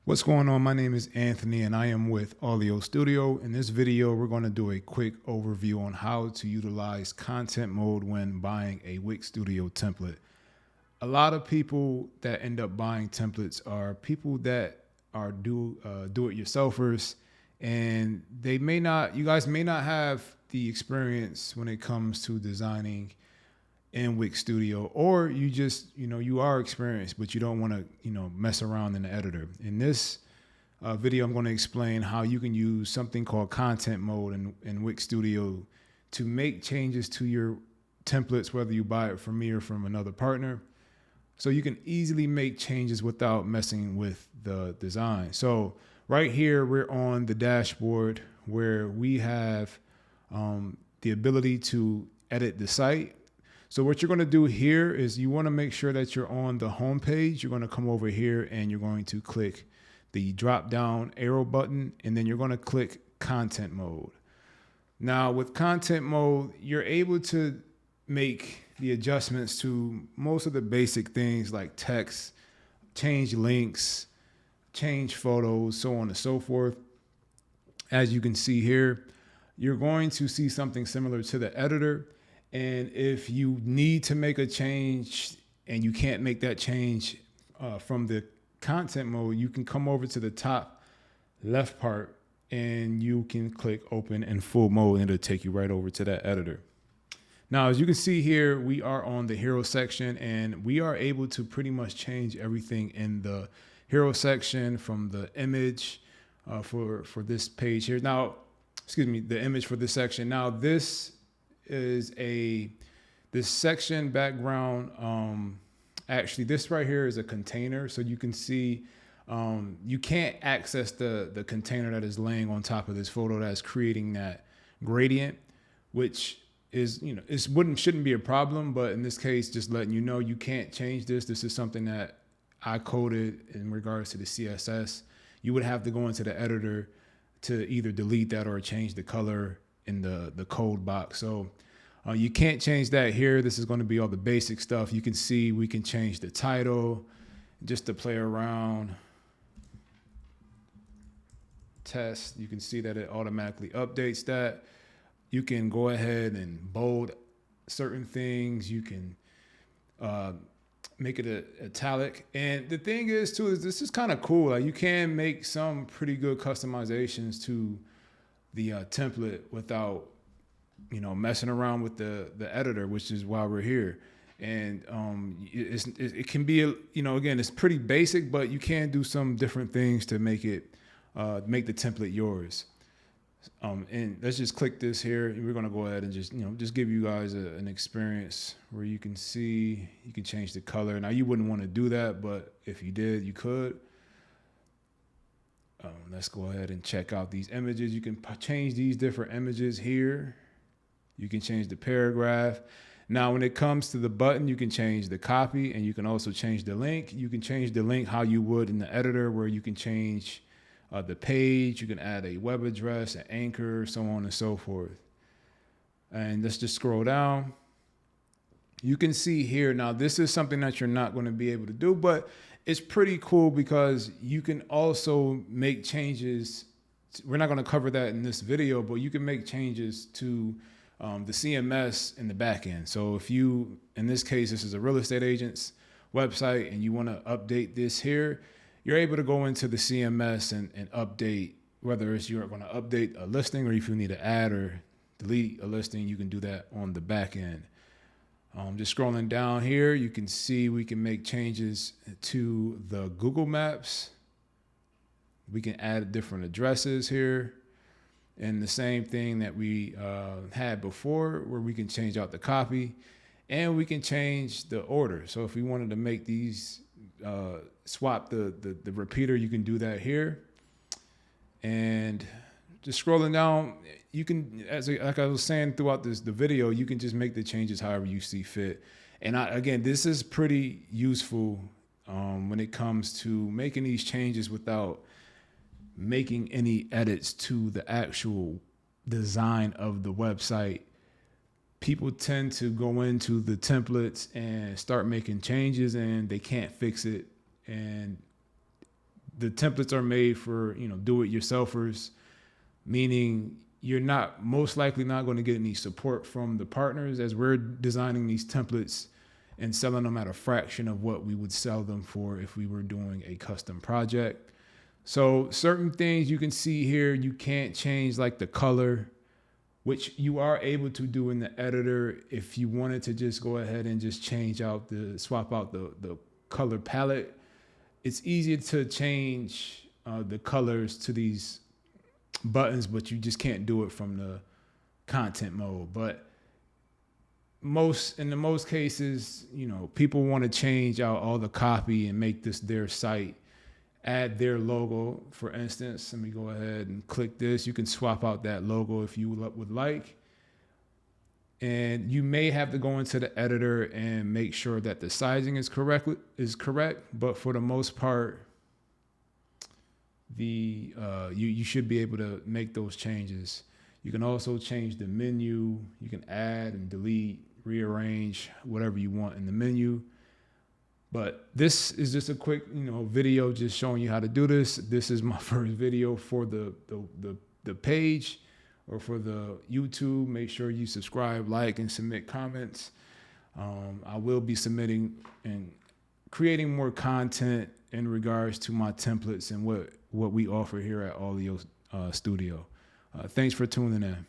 What's going on? My name is Anthony and I am with Allioo Studio. In this video, we're going to do a quick overview on how to utilize content mode when buying a Wix Studio template. A lot of people that end up buying templates are people that are do-it-yourselfers, and you guys may not have the experience when it comes to designing in Wix Studio, or you just, you are experienced, but you don't want to, mess around in the editor. In this video, I'm going to explain how you can use something called content mode in Wix Studio to make changes to your templates, whether you buy it from me or from another partner. So you can easily make changes without messing with the design. So right here, we're on the dashboard where we have the ability to edit the site. So what you're going to do here is you want to make sure that you're on the home page. You're going to come over here and you're going to click the drop down arrow button, and then you're going to click content mode. Now with content mode, you're able to make the adjustments to most of the basic things like text, change links, change photos, so on and so forth. As you can see here, you're going to see something similar to the editor. And if you need to make a change and you can't make that change from the content mode, you can come over to the top left part and you can click open in full mode and it'll take you right over to that editor. Now, as you can see here, we are on the hero section and we are able to pretty much change everything in the hero section from the image for this page here. Now, the image for this section. Now, this is this section background. Actually, this right here is a container. So you can see you can't access the container that is laying on top of this photo that's creating that gradient, which is, shouldn't be a problem. But in this case, just letting you know, you can't change this. This is something that I coded in regards to the CSS. You would have to go into the editor to either delete that or change the color in the code box. So you can't change that here. This is going to be all the basic stuff. You can see we can change the title just to play around. Test. You can see that it automatically updates that. You can go ahead and bold certain things. You can make it italic. And the thing is too, is this is kind of cool. Like you can make some pretty good customizations to the template without, messing around with the editor, which is why we're here. And it can be, again, it's pretty basic, but you can do some different things to make it, make the template yours. And let's just click this here. And we're going to go ahead and just give you guys an experience where you can see, you can change the color. Now you wouldn't want to do that, but if you did, you could. Let's go ahead and check out these images. You can change these different images here. You can change the paragraph. Now, when it comes to the button, you can change the copy and you can also change the link. You can change the link how you would in the editor, where you can change the page. You can add a web address, an anchor, so on and so forth. And let's just scroll down. You can see here, now this is something that you're not going to be able to do, but it's pretty cool because you can also make changes. We're not going to cover that in this video, but you can make changes to the CMS in the back end. So if you, in this case, this is a real estate agent's website and you want to update this here, you're able to go into the CMS and update, whether it's you're going to update a listing or if you need to add or delete a listing, you can do that on the back end. Just scrolling down here, you can see we can make changes to the Google Maps. We can add different addresses here. And the same thing that we had before, where we can change out the copy and we can change the order. So if we wanted to make these, swap the repeater, you can do that here. And just scrolling down, you can, like I was saying throughout the video, you can just make the changes however you see fit. And again, this is pretty useful when it comes to making these changes without making any edits to the actual design of the website. People tend to go into the templates and start making changes and they can't fix it. And the templates are made for, do-it-yourselfers, meaning you're not most likely not going to get any support from the partners, as we're designing these templates and selling them at a fraction of what we would sell them for if we were doing a custom project. So certain things you can see here, you can't change, like the color, which you are able to do in the editor if you wanted to just go ahead and just swap out the color palette. It's easier to change the colors to these buttons, but you just can't do it from the content mode. But in the most cases, people want to change out all the copy and make this their site, add their logo. For instance, let me go ahead and click this. You can swap out that logo if you would like. And you may have to go into the editor and make sure that the sizing is correct. But for the most part, you should be able to make those changes. You can also change the menu. You can add and delete, rearrange, whatever you want in the menu. But this is just a quick, video just showing you how to do this. This is my first video for the page or for the YouTube. Make sure you subscribe, like, and submit comments. I will be submitting and creating more content in regards to my templates and what we offer here at Allioo Studio. Thanks for tuning in.